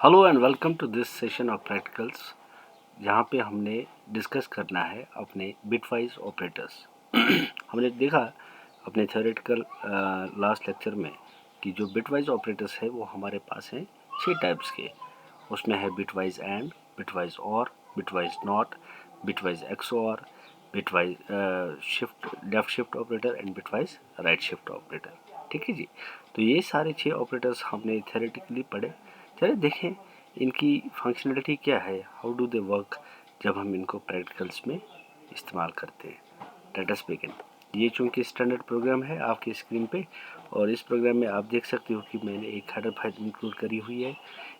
Hello and welcome to this session of practicals, जहाँ पे हमने डिस्कस करना है अपने बिटवाइज ऑपरेटर्स। हमने देखा अपने थ्योरेटिकल लास्ट लेक्चर में कि जो बिटवाइज ऑपरेटर्स है वो हमारे पास हैं 6 टाइप्स के। उसमें है बिटवाइज एंड, बिटवाइज और, bitwise not, bitwise XOR, bitwise shift left shift operator and bitwise right shift operator. ठीक है जी। तो ये सारे 6 ऑपरेटर्स हमने थ्योरेटिकली पढ़े। चलिए देखें इनकी फंक्शनलिटी क्या है, हाउ डू दे वर्क जब हम इनको प्रैक्टिकल्स में इस्तेमाल करते हैं। Let us begin. ये चूँकि स्टैंडर्ड प्रोग्राम है आपकी स्क्रीन पे, और इस प्रोग्राम में आप देख सकते हो कि मैंने एक हेडर फाइल इंक्लूड करी हुई है।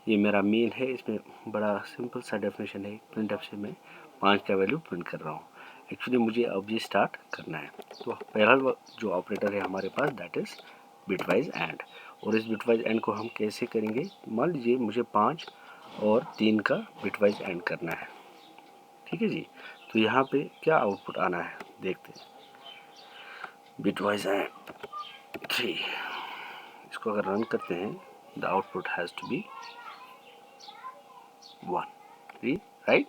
ये मेरा मेन है, इसमें बड़ा सिंपल सा डेफिनेशन है। प्रिंटफ से मैं 5 का वैल्यू प्रिंट कर रहा हूँ। एक्चुअली मुझे अब ये स्टार्ट करना है। तो पहला जो ऑपरेटर है हमारे पास दैट इज़ बिटवाइज एंड। और इस बिटवाइज एंड को हम कैसे करेंगे, मान लीजिए मुझे 5 और 3 का बिटवाइज एंड करना है। ठीक है जी। तो यहाँ पे क्या आउटपुट आना है देखते हैं। बिटवाइज एंड 3, इसको अगर रन करते हैं the output has to be 1, right.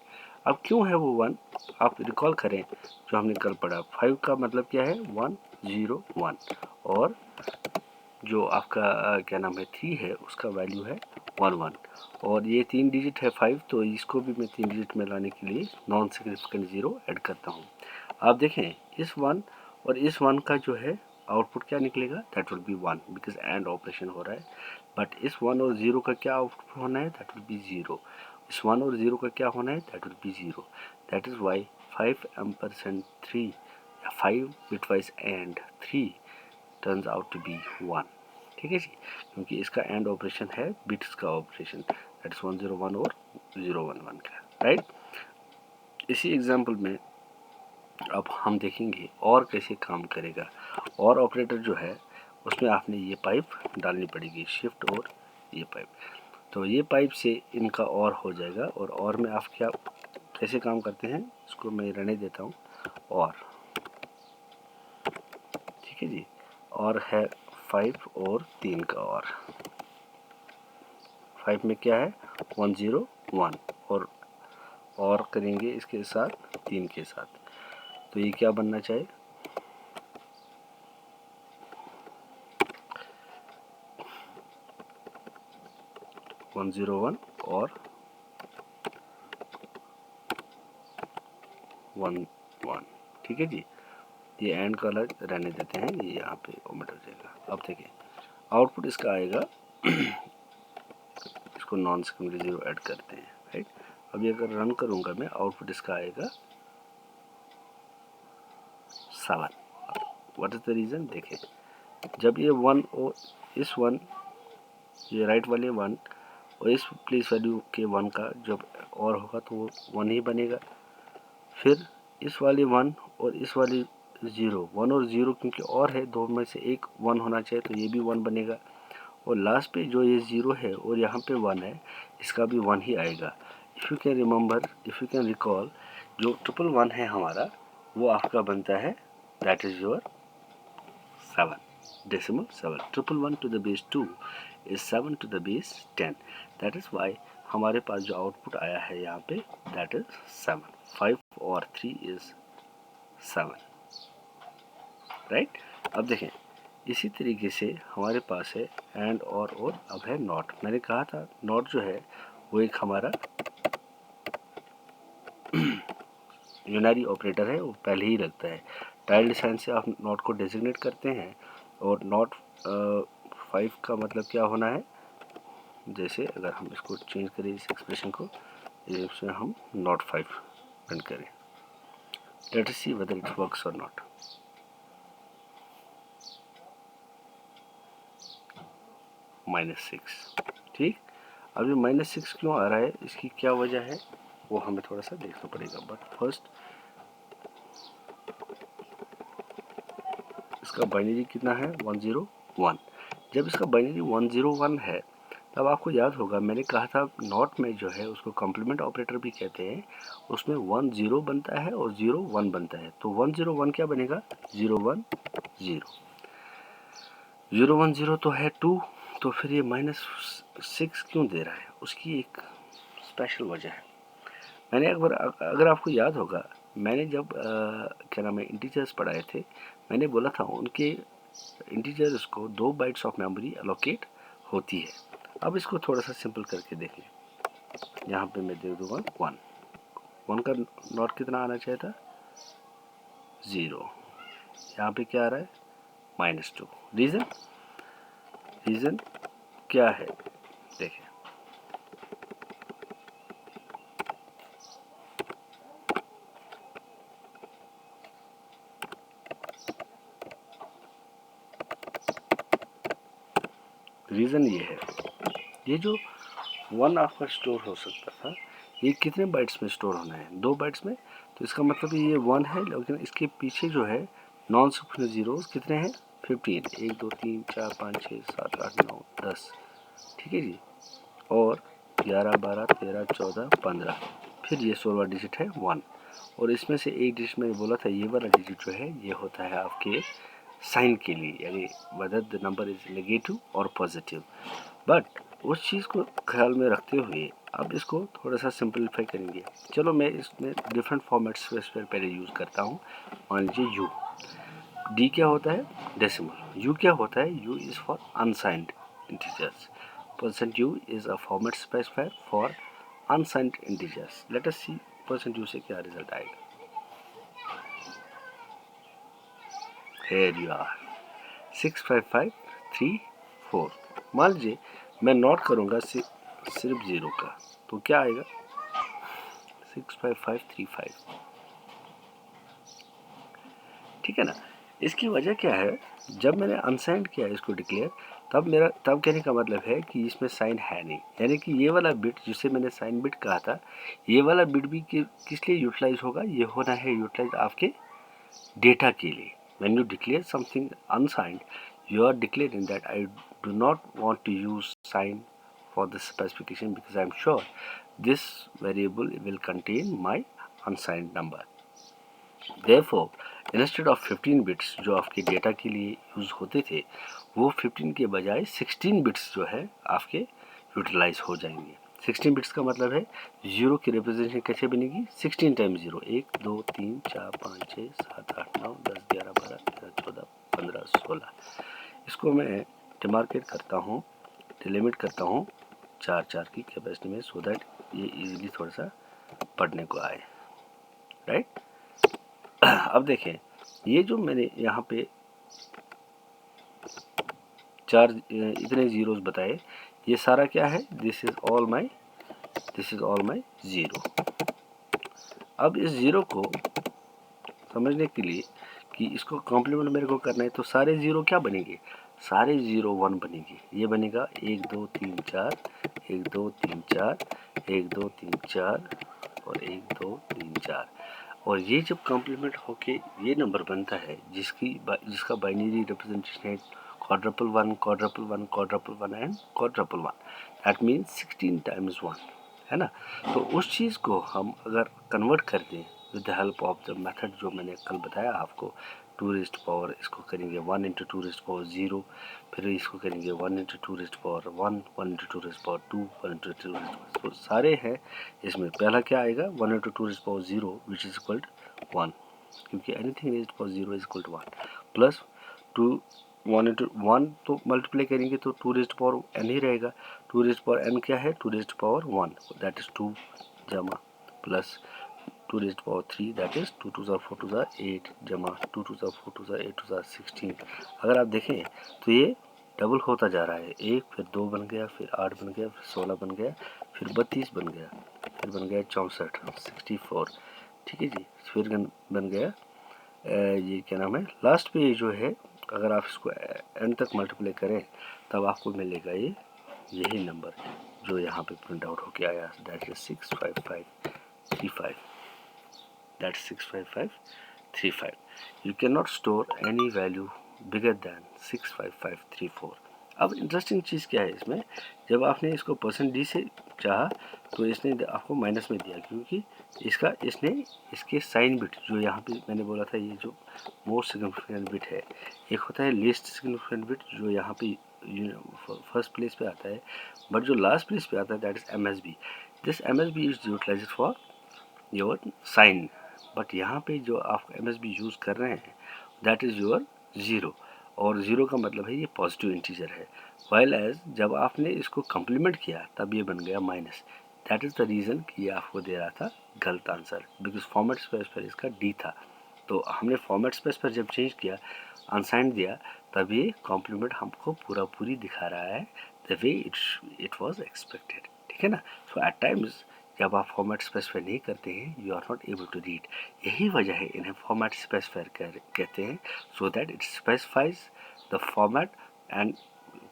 अब क्यों है वो 1, आप रिकॉल करें जो हमने कल पढ़ा। 5 का मतलब क्या है 1 0 1, और जो आपका क्या नाम है 3 है उसका वैल्यू है 1 1, और ये 3 डिजिट है 5, तो इसको भी मैं 3 डिजिट में लाने के लिए नॉन सिग्निफिकेंट 0 ऐड करता हूँ। आप देखें इस 1 और इस 1 का जो है आउटपुट क्या निकलेगा, that will B 1 because and operation हो रहा है। बट इस 1 और 0 का क्या आउटपुट होना है, दैट विल बी 0। इस 1 और 0 का क्या होना है, that will be 0। That is why 5 ampersand 3 या 5 bitwise and 3 turns out to be 1। ठीक है जी, क्योंकि इसका एंड ऑपरेशन है बिट्स का ऑपरेशन, दैट इज 101 और 011 का, राइट। इसी एग्जांपल में अब हम देखेंगे और कैसे काम करेगा। और ऑपरेटर जो है उसमें आपने ये पाइप डालनी पड़ेगी, शिफ्ट और ये पाइप। तो ये पाइप से इनका और हो जाएगा, और में आप क्या कैसे काम करते हैं इसको मैं रहने देता हूँ। और ठीक है जी, और है 5 और 3 का और 5 में क्या है 101, और करेंगे इसके साथ 3 के साथ। तो ये क्या बनना चाहिए, 101 और 11। ठीक है जी। ये एंड का अलग रहने देते हैं, ये यहाँ पे ओमिट हो जाएगा। अब देखिए आउटपुट इसका आएगा इसको नॉन सिग्निफिकेंट 0 ऐड करते हैं, राइट। अभी अगर रन करूँगा मैं, आउटपुट इसका आएगा 7। व्हाट इज़ द रीज़न, देखें जब ये 1 और इस 1, ये राइट वाले 1 और इस प्लेस वैल्यू के 1 का जब और होगा तो वो 1 ही बनेगा। फिर इस वाले 1 और इस वाले 0, 1 और 0 क्योंकि और है, दो में से एक 1 होना चाहिए, तो ये भी 1 बनेगा। और लास्ट पे जो ये 0 है और यहाँ पे 1 है, इसका भी 1 ही आएगा। If you can remember, if you can recall, जो 111 है हमारा वो आपका बनता है that is your 7, decimal 7। 111 to the base 2 is 7 to the base 10। that is why हमारे पास जो आउटपुट आया है यहाँ पे that is 7। 5 और 3 is 7, राइट। अब देखें इसी तरीके से हमारे पास है एंड और अब है नॉट। मैंने कहा था नॉट जो है वो एक हमारा यूनरी ऑपरेटर है, वो पहले ही लगता है। टाइल्ड साइन से आप नॉट को डेजिग्नेट करते हैं, और नॉट 5 का मतलब क्या होना है, जैसे अगर हम इसको चेंज करें इस एक्सप्रेशन को, इसमें हम नॉट 5 प्रिंट करें। Let us see whether it works और नॉट। -6, ठीक। अब ये -6 क्यों आ रहा है, इसकी क्या वजह है वो हमें थोड़ा सा देखना पड़ेगा। बट फर्स्ट इसका बाइनरी कितना है 101। जब इसका बाइनरी 101 है तब आपको याद होगा मैंने कहा था नॉट में जो है उसको कॉम्प्लीमेंट ऑपरेटर भी कहते हैं। उसमें 10 बनता है और 01 बनता है, तो 101 क्या बनेगा 010। 010 तो है 2, तो फिर ये -6 क्यों दे रहा है, उसकी एक स्पेशल वजह है। मैंने अगर आपको याद होगा, मैंने जब क्या नाम है इंटीजर्स पढ़ाए थे, मैंने बोला था उनके इंटीजर्स को 2 बाइट्स ऑफ मेमोरी एलोकेट होती है। अब इसको थोड़ा सा सिंपल करके देखें। यहाँ पे मैं दे दूँगा 1, 1 का नॉट कितना आना चाहिए था, 0। यहाँ पे क्या आ रहा है, -2। रीज़न क्या है, देखें। रीज़न ये है, ये जो 1 आपका स्टोर हो सकता था, ये कितने बाइट्स में स्टोर होना है, 2 बाइट्स में। तो इसका मतलब ये 1 है, लेकिन इसके पीछे जो है नॉन सिक्वेंशियल जीरोस कितने हैं, 15, 1 2 3 4 5 6 7 8 9 10, ठीक है जी। और 11 12 13 14 15, फिर ये 16वां डिजिट है 1। और इसमें से एक डिजिट मैंने बोला था, ये वाला डिजिट जो है ये होता है आपके साइन के लिए, यानी whether the number is negative और पॉजिटिव। बट उस चीज़ को ख्याल में रखते हुए अब इसको थोड़ा सा सिंपलीफाई करेंगे। चलो मैं इसमें डिफरेंट फॉर्मेट्स पर पहले यूज़ करता हूँ। मान लीजिए यू, डी क्या होता है, डेसिमल। यू क्या होता है, you is for unsigned integers. %u is a format specifier for unsigned integers. Let us see %u से क्या रिजल्ट आएगा। Here you are, 65534। मान लीजिए मैं नोट करूँगा सिर्फ 0 का, तो क्या आएगा, 65535, ठीक है ना। इसकी वजह क्या है, जब मैंने अनसाइंड किया इसको डिक्लेयर, तब कहने का मतलब है कि इसमें साइन है नहीं, यानी कि ये वाला बिट जिसे मैंने साइन बिट कहा था, ये वाला बिट भी किस लिए यूटिलाइज होगा, ये होना है यूटिलाइज आपके डेटा के लिए। When you declare something unsigned, you are declaring that I do not want to use sign for the specification because I am sure this variable will contain my unsigned number. Therefore, instead of 15 bits जो आपके data के लिए use होते थे, वो 15 के बजाय 16 bits जो है आपके यूटिलाइज हो जाएंगे। 16 बिट्स का मतलब है 0 की रिप्रेजेंटेशन कैसे बनेगी, 16 टाइम्स 0, 1 2 3 4 5 6 7 8 9 10 11 12 13 14 15 16। इसको मैं डिमार्केट करता हूँ, डिलिमिट करता हूँ 4 की कैपेसिटी में, सो दैट ये इजीली थोड़ा सा पढ़ने को आए, राइट। अब देखें, ये जो मैंने यहाँ पे 4 इतने जीरोस बताए, ये सारा क्या है, this is all my zero. अब इस ज़ीरो को समझने के लिए कि इसको कॉम्प्लीमेंट मेरे को करना है, तो सारे ज़ीरो क्या बनेंगे, सारे ज़ीरो 1 बनेंगे। ये बनेगा 1 2 3 4, 1 2 3 4, 1 2 3 4 और 1 2 3 4। और ये जब कॉम्प्लीमेंट होके ये नंबर बनता है जिसका बाइनरी रिप्रेजेंटेशन है quadruple 1 quadruple 1 quadruple 1 and quadruple 1, that means 16 times 1, है ना। तो उस चीज़ को हम अगर कन्वर्ट कर दें with the help of the method जो मैंने कल बताया आपको, 2 रेज़्ड पावर, इसको करेंगे 1 × 2 रेज़्ड पावर 0, फिर इसको करेंगे 1 × 2 raised power 1, 1 × 2 raised power 2, 1 × 2 raised power, तो सारे हैं इसमें। पहला क्या आएगा, 1 × 2 raised power 0 which is equal to 1, क्योंकि anything raised power 0 is equal to 1, plus 2 1 × 1 तो मल्टीप्लाई करेंगे तो 2 रेज़्ड पावर n ही रहेगा। 2 रेज़्ड पावर n क्या है, 2 रेज़्ड पावर 1, दैट इज 2 जमा plus 2 raised power 3, that is 2 2 4 2 8 जमा 2 2 4 2 8 2 16। अगर आप देखें तो ये डबल होता जा रहा है, 1 फिर 2 बन गया, फिर 8 बन गया, फिर 16 बन गया, फिर 32 बन गया, फिर बन गया 64 64, ठीक है जी। फिर बन गया ये क्या नाम है, लास्ट पे ये जो है, अगर आप इसको n तक मल्टीप्लाई करें तब आपको मिलेगा ये यही नंबर जो यहाँ पे प्रिंट आउट होके आया, that is 65535, that 65535। You can not store any value bigger than 65534। अब इंटरेस्टिंग चीज़ क्या है इसमें, जब आपने इसको %d से चाहा तो इसने आपको माइनस में दिया, क्योंकि इसके साइन बिट जो यहाँ पे मैंने बोला था, ये जो मोस्ट सिग्निफिकेंट बिट है, एक होता है लीस्ट सिग्निफिकेंट बिट जो यहाँ पे फर्स्ट प्लेस पे आता है, बट जो लास्ट प्लेस पे आता है that is MSB. This MSB is utilised for your sign, but यहाँ पे जो आप MSB यूज़ कर रहे हैं दैट इज़ योर ज़ीरो, और ज़ीरो का मतलब है ये पॉजिटिव इंटीजर है, वाइल एज जब आपने इसको कम्प्लीमेंट किया तब ये बन गया minus. That is the reason कि ये आपको दे रहा था गलत आंसर, बिकॉज फॉर्मेट स्पेस पर इसका D था. तो हमने फॉर्मेट स्पेस पर जब चेंज किया, अनसाइंड दिया, तब ये कॉम्प्लीमेंट हमको पूरा पूरी दिखा रहा है the way it was expected. ठीक है ना. सो एट टाइम्स जब आप फॉर्मेट स्पेसिफाई नहीं करते हैं you are not able to read. यही वजह है इन्हें फॉर्मेट स्पेसिफायर कहते हैं, so that it specifies the format. And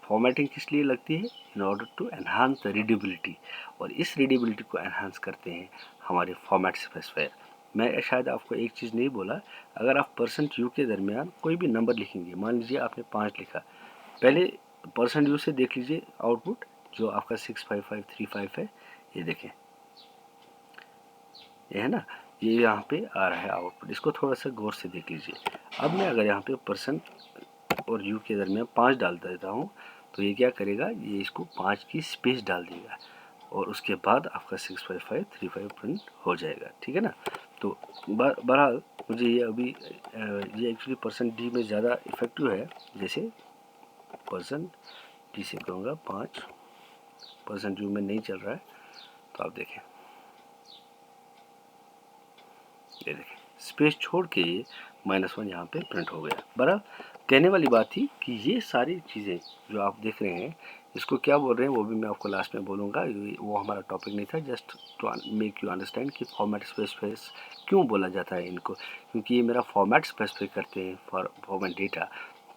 formatting किस लिए लगती है? In order to enhance the readability, और इस रीडेबिलिटी को एनहांस करते हैं हमारे फॉर्मेट स्पेसिफायर. मैं शायद आपको एक चीज़ नहीं बोला, अगर आप %u के दरमियान कोई भी नंबर लिखेंगे, मान लीजिए आपने 5 लिखा, पहले %u से देख लीजिए आउटपुट जो आपका 65535 है. ये देखें, ये है ना, ये यहाँ पे आ रहा है आउटपुट. इसको थोड़ा सा गौर से देख लीजिए. अब मैं अगर यहाँ पे % और u के दरमियान 5 डाल देता हूँ तो ये क्या करेगा, ये इसको 5 की स्पेस डाल देगा और उसके बाद आपका 65535 प्रिंट हो जाएगा. ठीक है ना. तो बहरहाल मुझे ये अभी ये एक्चुअली %d में ज़्यादा इफेक्टिव है. जैसे %d से करूँगा 5, %u में नहीं चल रहा है, तो आप देखें, ये देखें स्पेस छोड़ के ये -1 यहाँ पे प्रिंट हो गया. बहरहाल कहने वाली बात थी कि ये सारी चीज़ें जो आप देख रहे हैं इसको क्या बोल रहे हैं वो भी मैं आपको लास्ट में बोलूँगा. वो हमारा टॉपिक नहीं था, just to make you understand कि फॉर्मेट स्पेसिफायर क्यों बोला जाता है इनको, क्योंकि ये मेरा फॉर्मेट स्पेसिफाई करते हैं for format data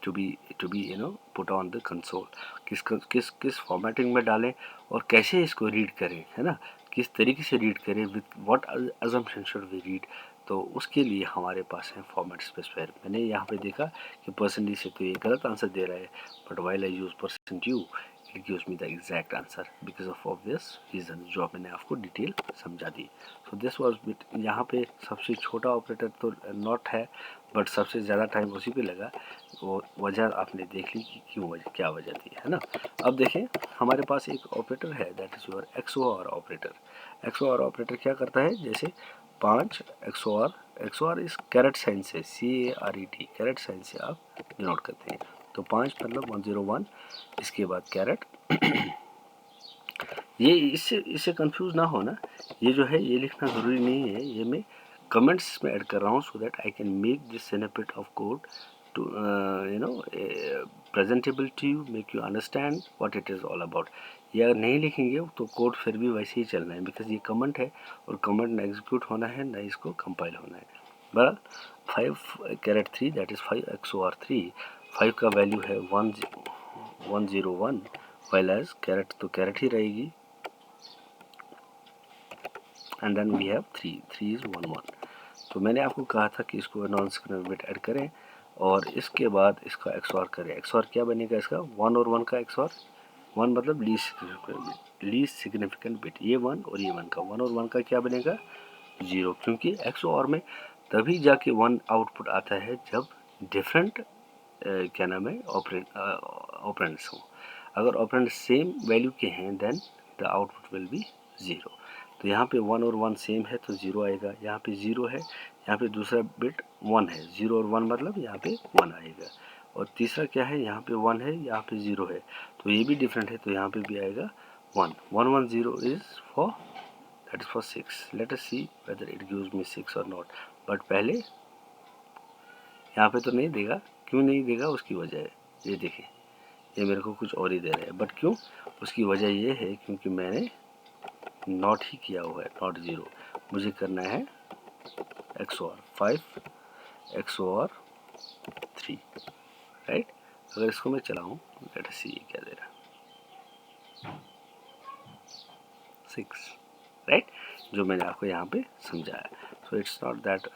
to be you know put on the console. किस फॉर्मेटिंग में डालें और कैसे इसको रीड करें, है ना, किस तरीके से रीड करें, with what assumption should we read. तो उसके लिए हमारे पास है फॉर्मेट स्पेसिफायर. मैंने यहाँ पे देखा कि %d से तो ये गलत आंसर दे रहा है, but while I use %u it gives me the exact answer because of obvious reason जो मैंने आपको डिटेल समझा दी. So this was bit. यहाँ पे सबसे छोटा ऑपरेटर तो नॉट है, बट सबसे ज़्यादा टाइम उसी पे लगा. वो वजह आपने देख ली कि क्यों वजह, क्या वजह थी, है ना. अब देखें हमारे पास एक ऑपरेटर है that is your XOR operator. XOR operator क्या करता है, जैसे 5 XOR इस कैरेट साइन से CARET कैरेट साइन से आप डिनोट करते हैं. तो 5 मतलब 101, इसके बाद कैरेट. ये इससे कंफ्यूज ना होना, ये जो है ये लिखना ज़रूरी नहीं है, ये मैं कमेंट्स में ऐड कर रहा हूँ so that I can make this snippet of code to you know presentable to you, make you understand what it is all about. ये अगर नहीं लिखेंगे तो कोड फिर भी वैसे ही चलना है, बिकॉज ये कमेंट है और कमेंट ना एग्जीक्यूट होना है ना इसको कंपाइल होना है. बराबर 5 कैरेट 3 दैट इज़ 5 XOR 3. 5 का वैल्यू है 101, वाइल एज कैरेट तो कैरेट ही रहेगी, and then we have 3 is 11. तो मैंने आपको कहा था कि इसको नॉन सिग्निफिकेंट बिट ऐड करें और इसके बाद इसका XOR करें. XOR क्या बनेगा इसका, 1 और 1 का XOR. 1 मतलब लीस्ट सिग्निफिकेंट बिट, ये 1 और ये 1 का. 1 और 1 का क्या बनेगा, 0, क्योंकि XOR में तभी जाके 1 आउटपुट आता है जब डिफरेंट क्या नाम है ऑपरेंड्स हों. अगर ऑपरेंड सेम वैल्यू के हैं then the output will be 0. तो यहाँ पे 1 और 1 सेम है तो 0 आएगा. यहाँ पे 0 है, यहाँ पे दूसरा बिट 1 है. 0 और 1 मतलब यहाँ पे 1 आएगा. और तीसरा क्या है, यहाँ पे 1 है, यहाँ पे 0 है, तो ये भी डिफरेंट है, तो यहाँ पे भी आएगा 1. 110 is for that is for 6. Let us see whether it gives मी 6 और नॉट. बट पहले यहाँ पे तो नहीं देगा. क्यों नहीं देगा, उसकी वजह है, ये देखिए ये मेरे को कुछ और ही दे रहा है. बट क्यों, उसकी वजह ये है क्योंकि मैंने नॉट ही किया हुआ है, नॉट 0. मुझे करना है XOR 5 XOR 3, राइट. अगर इसको मैं चलाऊँ लेट अस सी क्या दे रहा है, 6, राइट, जो मैंने आपको यहाँ पे समझाया. सो इट्स नॉट दैट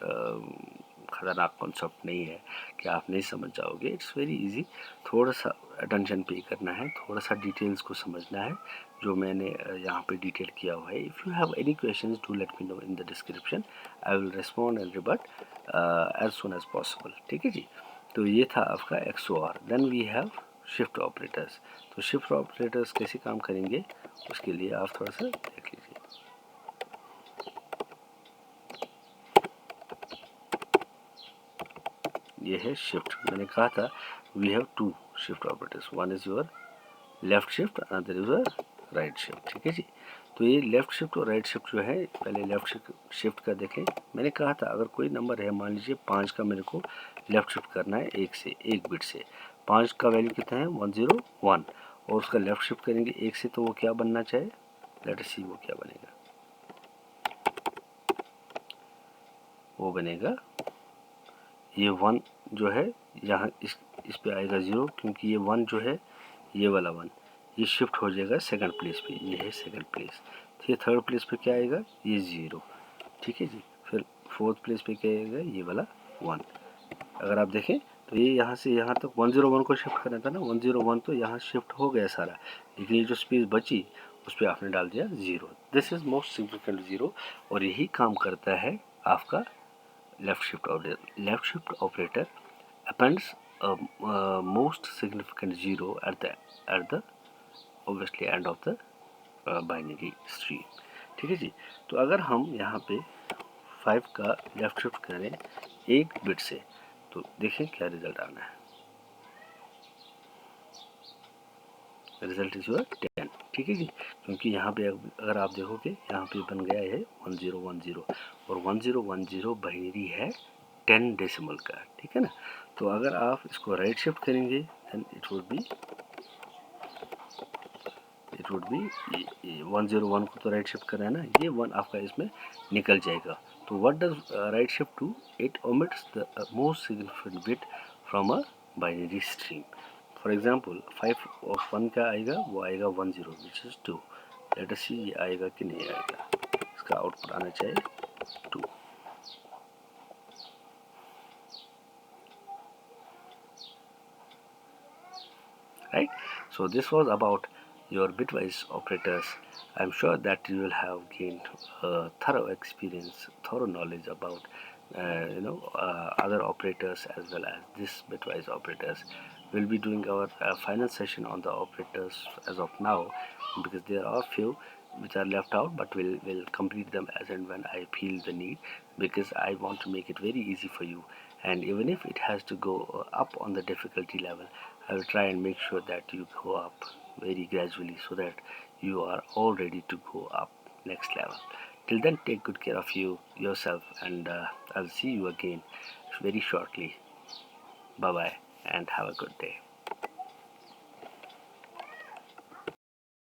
खतरनाक कॉन्सेप्ट नहीं है कि आप नहीं समझ जाओगे. It's very easy. थोड़ा सा अटेंशन पे करना है, थोड़ा सा डिटेल्स को समझना है जो मैंने यहाँ पे डिटेल किया हुआ है. If you have any questions do let me know in the description. I will respond and rebut as soon as possible. ठीक है जी. तो ये था आपका XOR. Then we have shift operators. तो शिफ्ट ऑपरेटर्स कैसे काम करेंगे उसके लिए आप थोड़ा सा देख लीजिए। ये है शिफ्ट। मैंने कहा था we have two shift operators, one is your left shift, another is your right shift. ठीक है जी। तो ये लेफ्ट शिफ्ट और राइट शिफ्ट जो है, पहले लेफ्ट शिफ्ट का देखें। मैंने कहा था अगर कोई नंबर है, मान लीजिए 5 का मेरे को लेफ्ट शिफ्ट करना है एक बिट से। 5 का वैल्यू कितना है 101, और उसका लेफ्ट शिफ्ट करेंगे 1 से, तो वो क्या बनना चाहिए, लेट अस सी वो क्या बनेगा। वो बनेगा ये 1 जो है यहाँ इस पे आएगा 0, क्योंकि ये 1 जो है, ये वाला 1 ये शिफ्ट हो जाएगा सेकंड प्लेस पे, ये है सेकंड प्लेस। तो ये थर्ड प्लेस पे क्या आएगा, ये 0। ठीक है जी। फिर फोर्थ प्लेस पे क्या आएगा, ये वाला 1। अगर आप देखें तो ये यहाँ से यहाँ तक 101 को शिफ्ट करना था ना, 101 तो यहाँ शिफ्ट हो गया सारा, लेकिन ये जो स्पेस बची उस पर आपने डाल दिया 0। दिस इज मोस्ट सिग्निफिकेंट 0, और यही काम करता है आपका left shift operator. Left shift operator appends most significant 0 at the obviously end of the binary stream। ठीक है जी। तो अगर हम यहाँ पे 5 का लेफ्ट शिफ्ट करें एक बिट से, तो देखें क्या रिजल्ट आना है। Result is your 10। ठीक है जी। क्योंकि यहाँ पे अगर आप देखोगे यहाँ पे बन गया है 1010, और 1010 बाइनरी है 10 डेसिमल का। ठीक है ना। तो अगर आप इसको राइट शिफ्ट करेंगे देन इट वुड बी 101 को तो राइट शिफ्ट करना है ना, ये 1 आपका इसमें निकल जाएगा। तो what does right shift do, it omits the most significant bit from a binary stream. For example 5 और 1 का आएगा, वो आएगा 10 विच इज 2। लेट अस सी ये आएगा कि नहीं आएगा। इसका आउटपुट आना चाहिए 2। Right? So this was about your bitwise operators. I'm sure that you will have gained thorough experience, thorough knowledge about other operators as well as this bitwise operators. We'll be doing our final session on the operators as of now, because there are few which are left out, but we'll complete them as and when I feel the need, because I want to make it very easy for you. And even if it has to go up on the difficulty level, I will try and make sure that you go up very gradually, so that you are all ready to go up next level. Till then, take good care of yourself, and I'll see you again very shortly. Bye bye and have a good day.